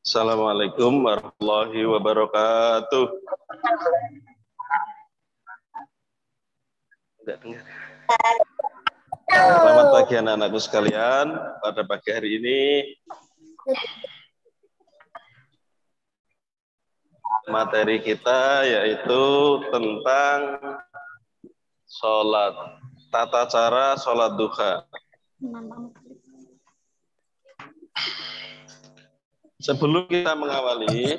Assalamualaikum warahmatullahi wabarakatuh. Selamat pagi anak-anakku sekalian. Pada pagi hari ini materi kita yaitu tentang sholat, tata cara sholat duha. Sebelum kita mengawali,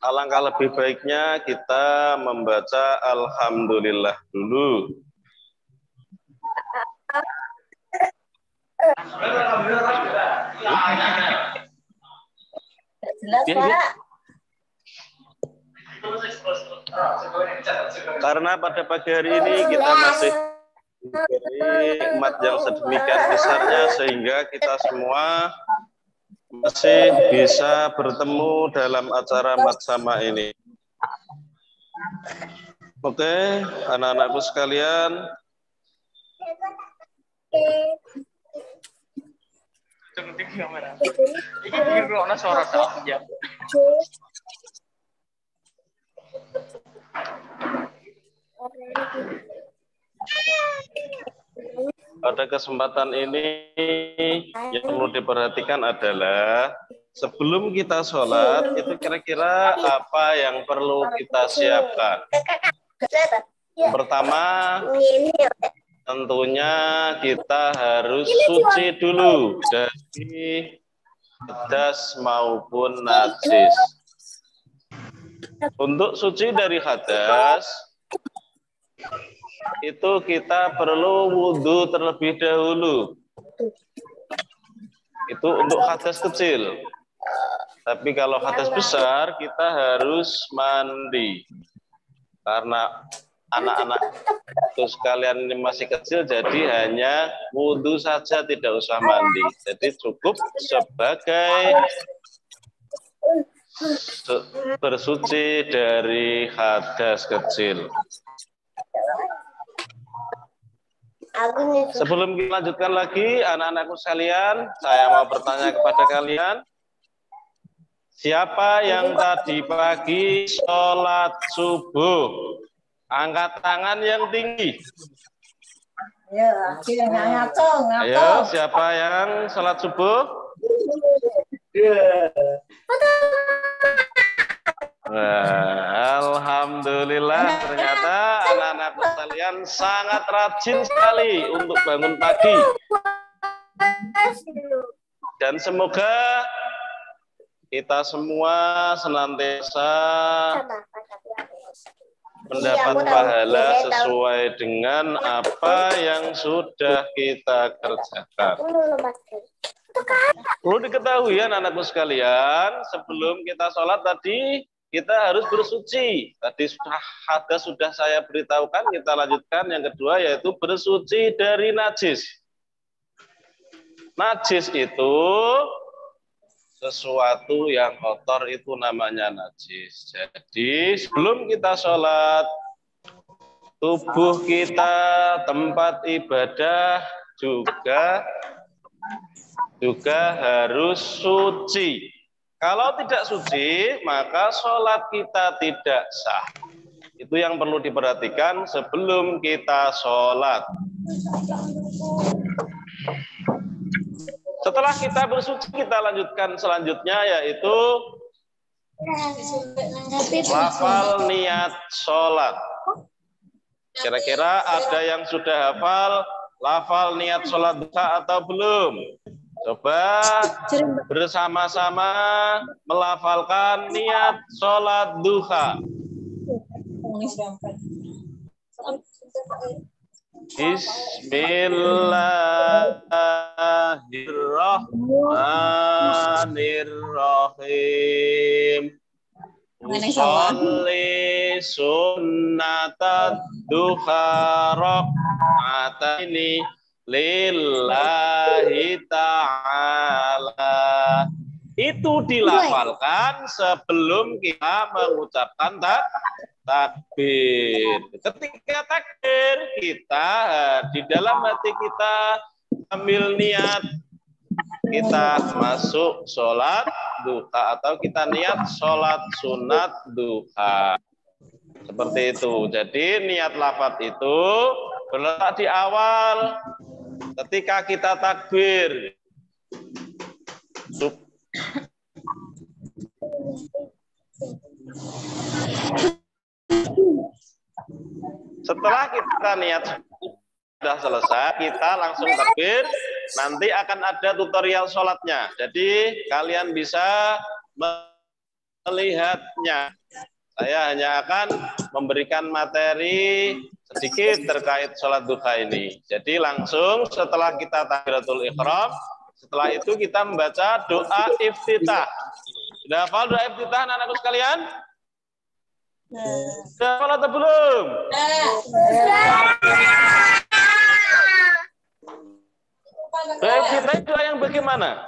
alangkah lebih baiknya kita membaca Alhamdulillah dulu. Jelas, Pak. Karena pada pagi hari ini kita masih diberi nikmat yang sedemikian besarnya sehingga kita semua masih bisa bertemu dalam acara matsama ini. Oke, anak-anakku sekalian. Pada kesempatan ini yang perlu diperhatikan adalah sebelum kita sholat itu kira-kira apa yang perlu kita siapkan. Pertama, tentunya kita harus suci dulu dari hadas maupun najis. Untuk suci dari hadas itu kita perlu wudhu terlebih dahulu. Itu untuk hadas kecil. Tapi kalau hadas besar kita harus mandi. Karena anak-anak itu sekalian ini masih kecil, jadi hanya wudhu saja, tidak usah mandi. Jadi cukup sebagai bersuci dari hadas kecil. Sebelum kita lanjutkan lagi, anak-anakku sekalian, saya mau bertanya kepada kalian, siapa yang tadi pagi sholat subuh? Angkat tangan yang tinggi. Ayo, siapa yang sholat subuh? Alhamdulillah, ternyata anak-anakku sekalian sangat rajin sekali untuk bangun pagi. Dan semoga kita semua senantiasa mendapat pahala sesuai dengan apa yang sudah kita kerjakan. Perlu diketahui anak-anakku sekalian, sebelum kita sholat tadi kita harus bersuci. Tadi hadas sudah saya beritahukan, kita lanjutkan. Yang kedua yaitu bersuci dari najis. Najis itu sesuatu yang kotor, itu namanya najis. Jadi sebelum kita sholat, tubuh kita, tempat ibadah juga harus suci. Kalau tidak suci, maka sholat kita tidak sah. Itu yang perlu diperhatikan sebelum kita sholat. Setelah kita bersuci, kita lanjutkan selanjutnya yaitu lafal niat sholat. Kira-kira ada yang sudah hafal lafal niat sholat duha atau belum? Coba bersama-sama melafalkan niat sholat duha. Bismillahirrahmanirrahim. Usolli sunnatat duha rak'ataini lillahi ta'ala. Itu dilafalkan sebelum kita mengucapkan takbir. Ketika takbir, kita di dalam hati kita ambil niat kita masuk sholat duha atau kita niat sholat sunat duha. Seperti itu. Jadi niat lafaz itu berletak di awal ketika kita takbir. Setelah kita niat sudah selesai, kita langsung takbir. Nanti akan ada tutorial sholatnya. Jadi kalian bisa melihatnya. Saya hanya akan memberikan materi sedikit terkait sholat duha ini. Jadi langsung setelah kita takbiratul ihram, setelah itu kita membaca doa iftitah. Sudah hafal doa iftitah anak-anakku sekalian? Sudah hafal atau belum? Doa iftitah doa yang bagaimana?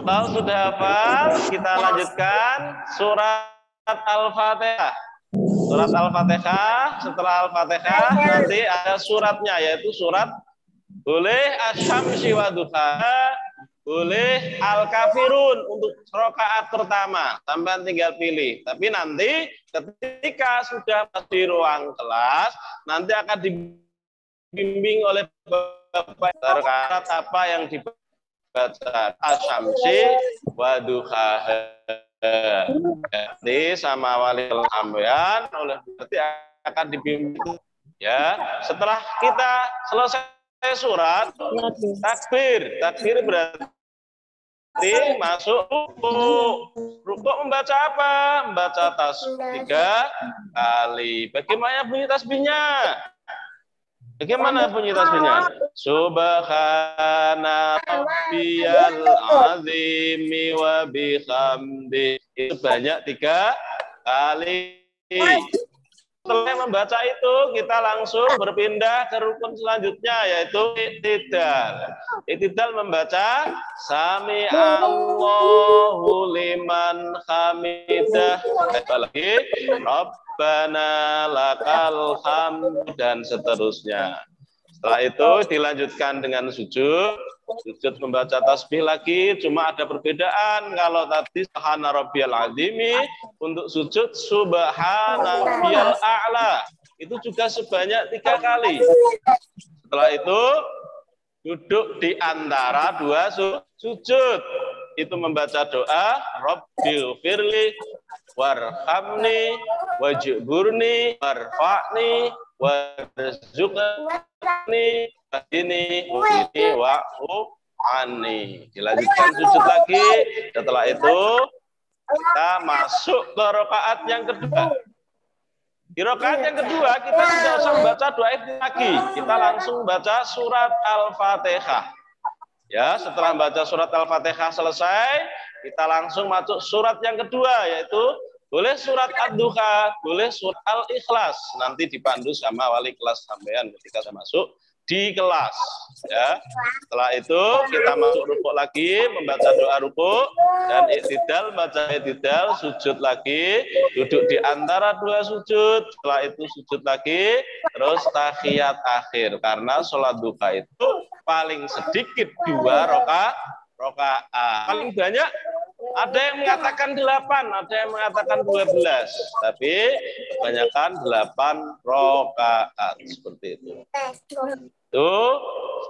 Kalau sudah hafal, kita lanjutkan surat Al-Fatihah. Surat Al-Fatihah, setelah Al-Fatihah nanti ada suratnya, yaitu surat boleh Asy-Syamsi wa Duhaha, boleh Al-Kafirun untuk rakaat pertama. Sampai tinggal pilih. Tapi nanti ketika sudah di ruang kelas, nanti akan dibimbing oleh Bapak terkait apa yang dibaca Asy-Syamsi wa Duhaha. Jadi sama wali sampean oleh berarti akan dibimbing ya. Setelah kita selesai surat takbir berarti masuk rukuk membaca apa? Membaca tasbih 3 kali. Bagaimana bunyi tasbihnya? Bagaimana bunyi tasbihnya? Subhana rabbiyal azimi wa bihamdi. Itu banyak 3 kali. Setelah membaca itu, kita langsung berpindah ke rukun selanjutnya, yaitu i'tidal. I'tidal membaca Sami Allahu liman hamidah. Lagi Rabbana lakal hamd dan seterusnya. Setelah itu dilanjutkan dengan sujud. Sujud membaca tasbih lagi, cuma ada perbedaan. Kalau tadi subhana rabbiyal azimi, untuk sujud subhana rabbiyal a'la. Itu juga sebanyak 3 kali. Setelah itu duduk di antara 2 sujud. Itu membaca doa Rabbil firli warhamni wajburni warfa'ni warzuqni ini wa'fu anni. Dilanjutkan sujud lagi. Setelah itu kita masuk ke rakaat yang kedua. Di rakaat yang kedua kita tidak usah membaca doa itu lagi. Kita langsung baca surat Al-Fatihah. Ya, setelah membaca surat Al-Fatihah selesai, kita langsung masuk surat yang kedua, yaitu boleh surat Ad-Duha, boleh surat Al-Ikhlas. Nanti dipandu sama wali kelas sampean ketika saya masuk di kelas. Ya. Setelah itu kita masuk rukuk lagi, membaca doa rukuk, dan i'tidal, baca i'tidal, sujud lagi, duduk di antara 2 sujud. Setelah itu sujud lagi, terus tahiyat akhir. Karena sholat duha itu paling sedikit 2 rakaat. Paling banyak ada yang mengatakan 8, ada yang mengatakan 12, tapi kebanyakan 8 rakaat seperti itu. Itu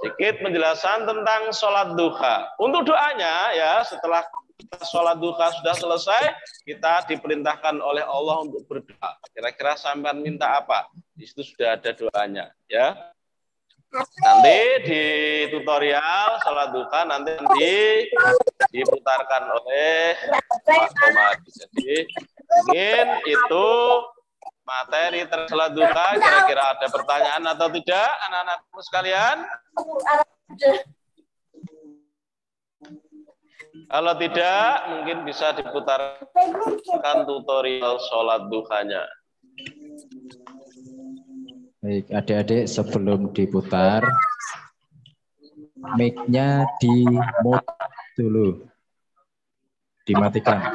sedikit penjelasan tentang sholat duha. Untuk doanya ya, setelah sholat duha sudah selesai, kita diperintahkan oleh Allah untuk berdoa. Kira-kira sampean minta apa? Di situ sudah ada doanya, ya. Nanti di tutorial sholat duha nanti diputarkan oleh Pak Komadi. Jadi ingin itu materi sholat duha. Kira-kira ada pertanyaan atau tidak, anak-anakku sekalian? Kalau tidak, mungkin bisa diputarkan tutorial sholat duhanya. Baik, adik-adik, sebelum diputar, mic-nya di-mute dulu. Dimatikan.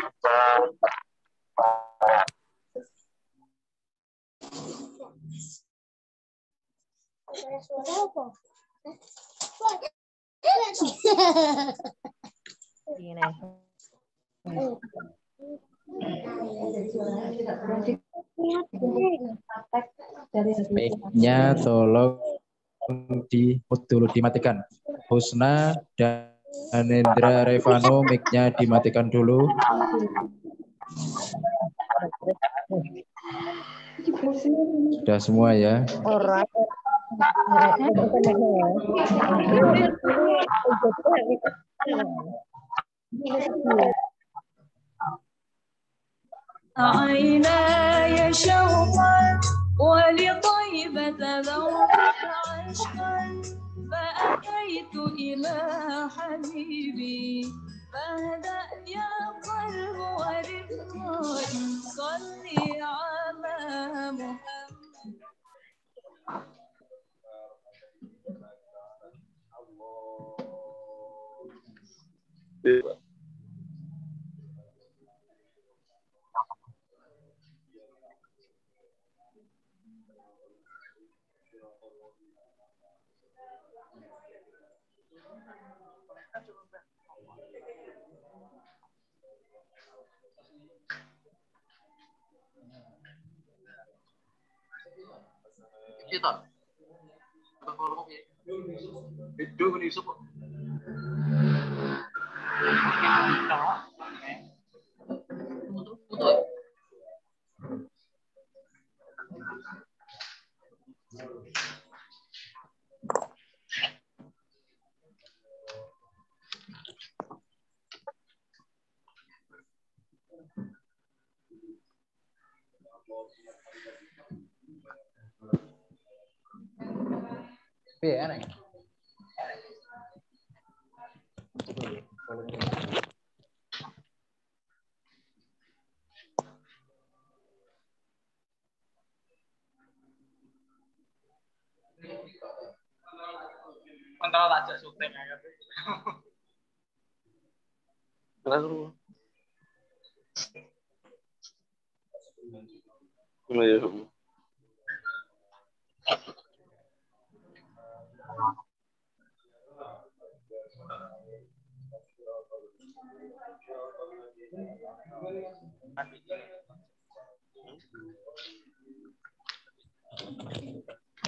Mic-nya tolong dulu dimatikan. Husna dan Anendra Revano, mic-nya dimatikan dulu. Sudah semua ya. عيناي شوقا ولطيبة ذوقك عشقا فأتيت إلى حبيبي فاهدأ يا قلب ورفقا صلي على محمد.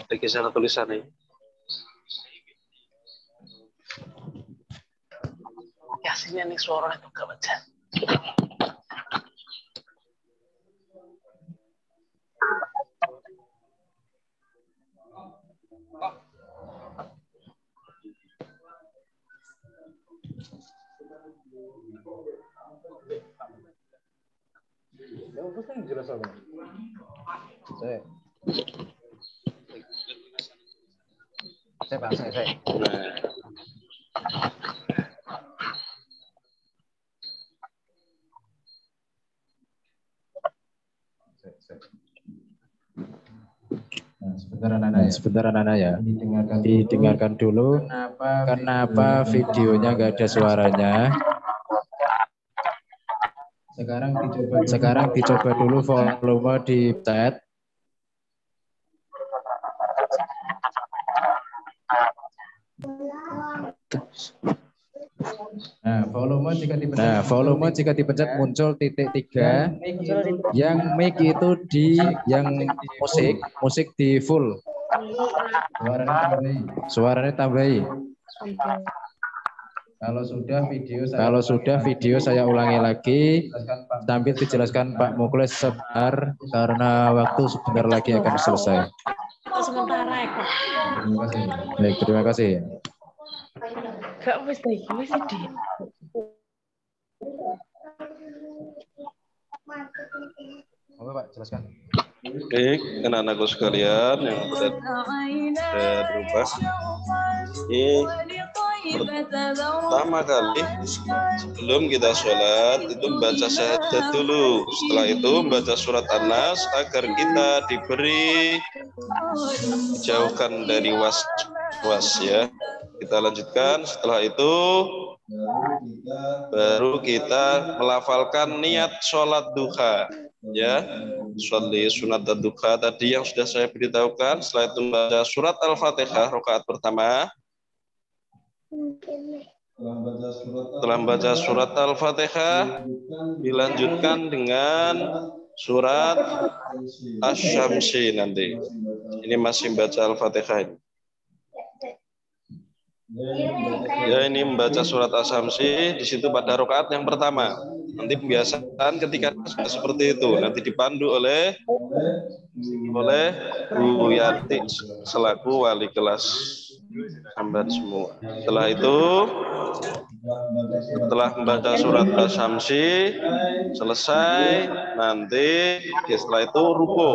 Lagi sana tulisannya. Ya sini nih suaranya tuh gak baca. Sebentar anak-anak ya. Didengarkan dulu. Kenapa videonya nggak ada suaranya? Sekarang dicoba dulu volume di chat. Nah, volume jika dipencet muncul titik 3 yang mic itu yang musik di full. Suaranya tambahi. Kalau sudah video saya ulangi lagi sambil dijelaskan Pak Muklis sebentar karena waktu sebentar lagi akan selesai. Sementara ya. Baik, terima kasih. Gak mesti di. Oke Pak, jelaskan. Baik, anak-anakku sekalian yang berubah. Ini pertama kali sebelum kita sholat itu membaca syahadat dulu. Setelah itu membaca surat An-Nas agar kita diberi dijauhkan dari was-was ya. Kita lanjutkan. Setelah itu baru kita melafalkan niat sholat duha. Ya, sholli sunat duha tadi yang sudah saya beritahukan. Setelah itu membaca surat Al-Fatihah rakaat pertama. Setelah membaca surat Al-Fatihah, dilanjutkan dengan surat Asy-Syamsi nanti. Ini masih membaca Al-Fatihah ini. Ya, ini membaca surat Asy-Syamsi di situ pada rakaat yang pertama. Nanti pembiasaan ketika seperti itu nanti dipandu oleh Bu Yati selaku wali kelas sampean semua. Setelah itu, setelah membaca surat Asy-Syamsi selesai, nanti setelah itu ruku.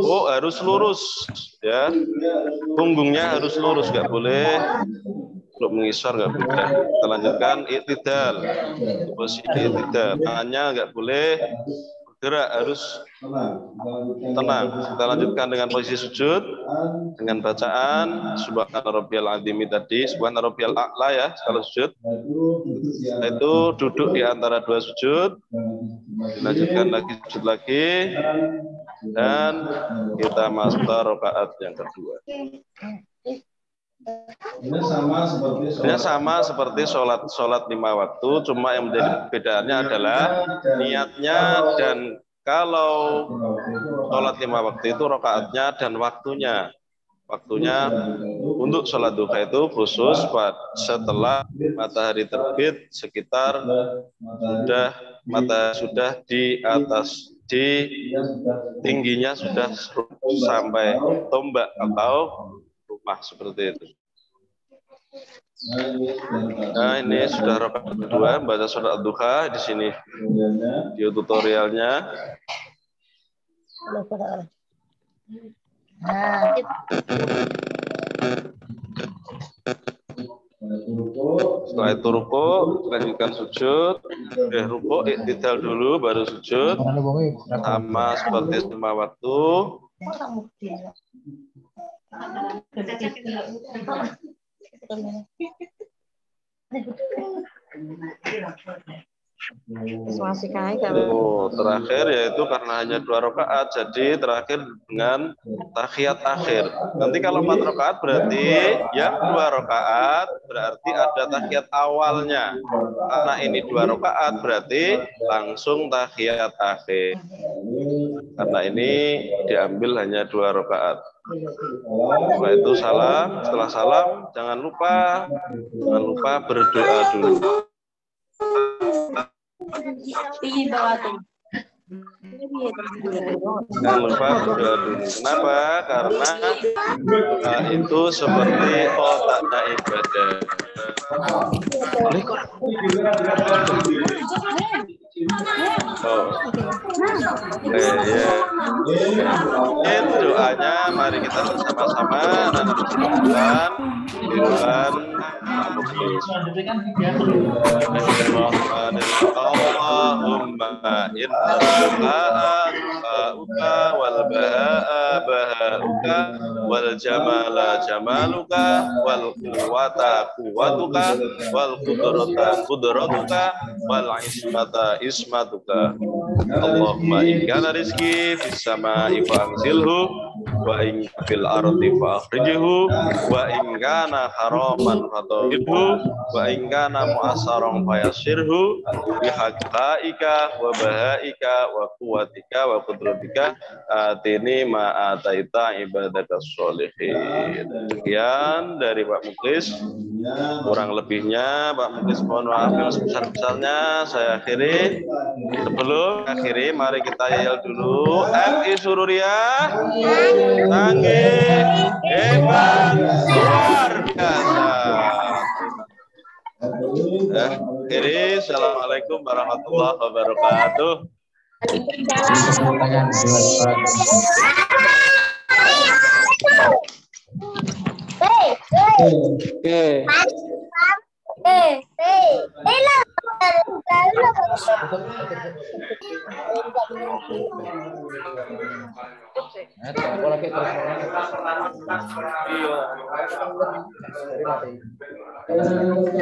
Oh, harus lurus ya. Punggungnya harus lurus, nggak boleh belum mengisar, nggak boleh. Kita lanjutkan i'tidal. Posisi i'tidal. Tangannya nggak boleh bergerak, harus tenang. Kita lanjutkan dengan posisi sujud dengan bacaan subhana rabbiyal azim tadi, subhana rabbiyal a'la ya kalau sujud. Setelah itu duduk di antara dua sujud, dilanjutkan lagi sujud lagi, dan kita masuk ke rakaat yang kedua. Ini sama seperti sholat 5 waktu, cuma yang menjadi perbedaannya adalah niatnya, dan kalau sholat 5 waktu itu rakaatnya dan waktunya. Waktunya untuk sholat duha itu khusus setelah matahari terbit, sekitar matahari sudah di atas, di tingginya sudah sampai tombak atau rumah seperti itu. Nah, ini sudah rakaat kedua baca surat duha di sini video tutorialnya. Setelah itu ruku, lanjutkan sujud. Ruku i'tidal dulu baru sujud. Sama seperti 5 waktu. Terakhir yaitu karena hanya 2 rakaat, jadi terakhir dengan tahiyat akhir. Nanti kalau 4 rakaat berarti yang 2 rakaat berarti ada tahiyat awalnya. Karena ini 2 rakaat berarti langsung tahiyat akhir. Karena ini diambil hanya 2 rakaat. Setelah itu salam, setelah salam jangan lupa berdoa dulu. Jangan lupa berdoa dulu. Kenapa? Karena itu seperti otaknya ibadah. Ini doanya mari kita bersama-sama lakukan di bulan Allahumma inna du'a'uka wal baha'uka wal jamala jamaluka wal quwwata quwwatuka wal qudrata qudratuka wal ismata ismatuka. Allahumma in kana rizki fis sama'i fa'anzilhu wa in fil ardi fa'akhrijhu wa in kana haraman fatahhirhu wa in kana mu'assaran fayassirhu bihaqqaika wa bahaika wa quwwatika wa qudratika atini ma ataita ibadakas sholihin. Sekian dari Pak Muklis. Kurang lebihnya Pak Muklis mohon maaf yang sebesar-besarnya. Saya akhiri. Sebelum akhiri, mari kita yel dulu MI Sururiyah. Tangguh, hebat, luar biasa. Akhiri, assalamualaikum warahmatullahi wabarakatuh.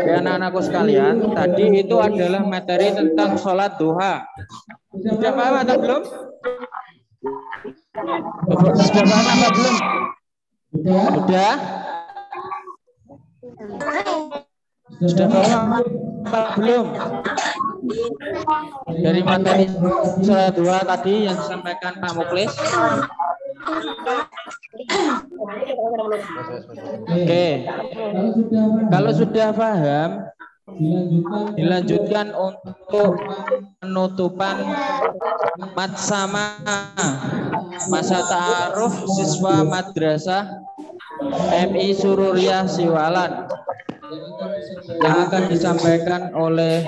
Anak-anakku sekalian, tadi itu adalah materi tentang sholat duha. Sudah paham atau belum? Sudah paham atau belum? Sudah? Sudah paham apa belum? Dari materi sholat duha tadi yang disampaikan Pak Muklis. Oke. Kalau sudah paham, dilanjutkan untuk penutupan matsama masa ta'aruf siswa madrasah MI Sururiyah Siwalan yang akan disampaikan oleh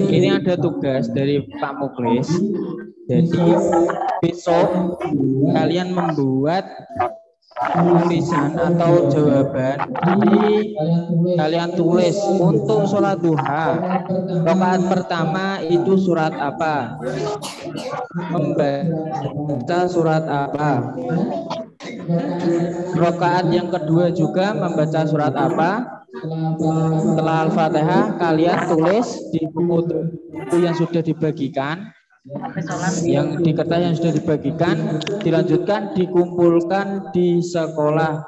ini ada tugas dari Pak Muklis. Jadi besok kalian membuat tulisan atau jawaban kalian tulis untuk sholat duha. Rakaat pertama itu surat apa? Membaca surat apa? Rakaat yang kedua juga membaca surat apa? Setelah Al-Fatihah kalian tulis di buku yang sudah dibagikan, yang di kertas yang sudah dibagikan, dilanjutkan dikumpulkan di sekolah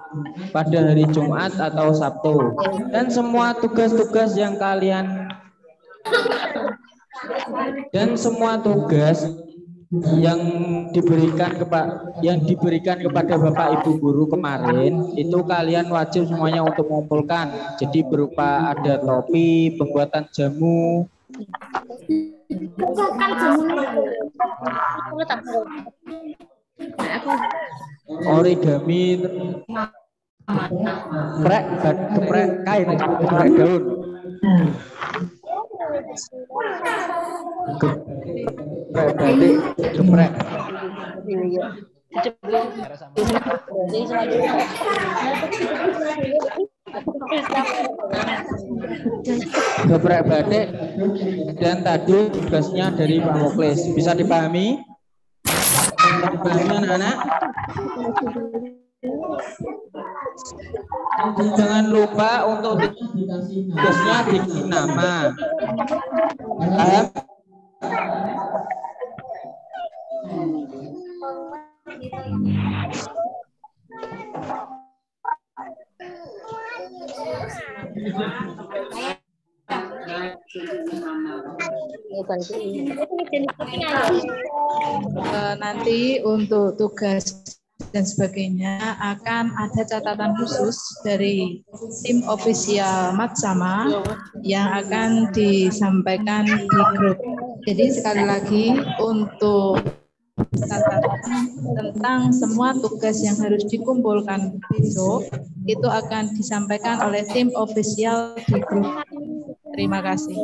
pada hari Jumat atau Sabtu. Dan semua tugas-tugas yang kalian yang diberikan kepada Bapak Ibu guru kemarin itu kalian wajib semuanya untuk mengumpulkan. Jadi berupa ada topi, pembuatan jamu, origami, geprek kain, geprek daun, geprek batik, geprek. Geprek batik dan tadi tugasnya dari Pak Muklis. Bisa dipahami? Anak-anak? Jangan lupa untuk tugasnya bikin nama. Paham? Nanti untuk tugas dan sebagainya akan ada catatan khusus dari tim ofisial Matsama yang akan disampaikan di grup. Jadi sekali lagi untuk catatan tentang semua tugas yang harus dikumpulkan besok itu akan disampaikan oleh tim ofisial di grup. Terima kasih.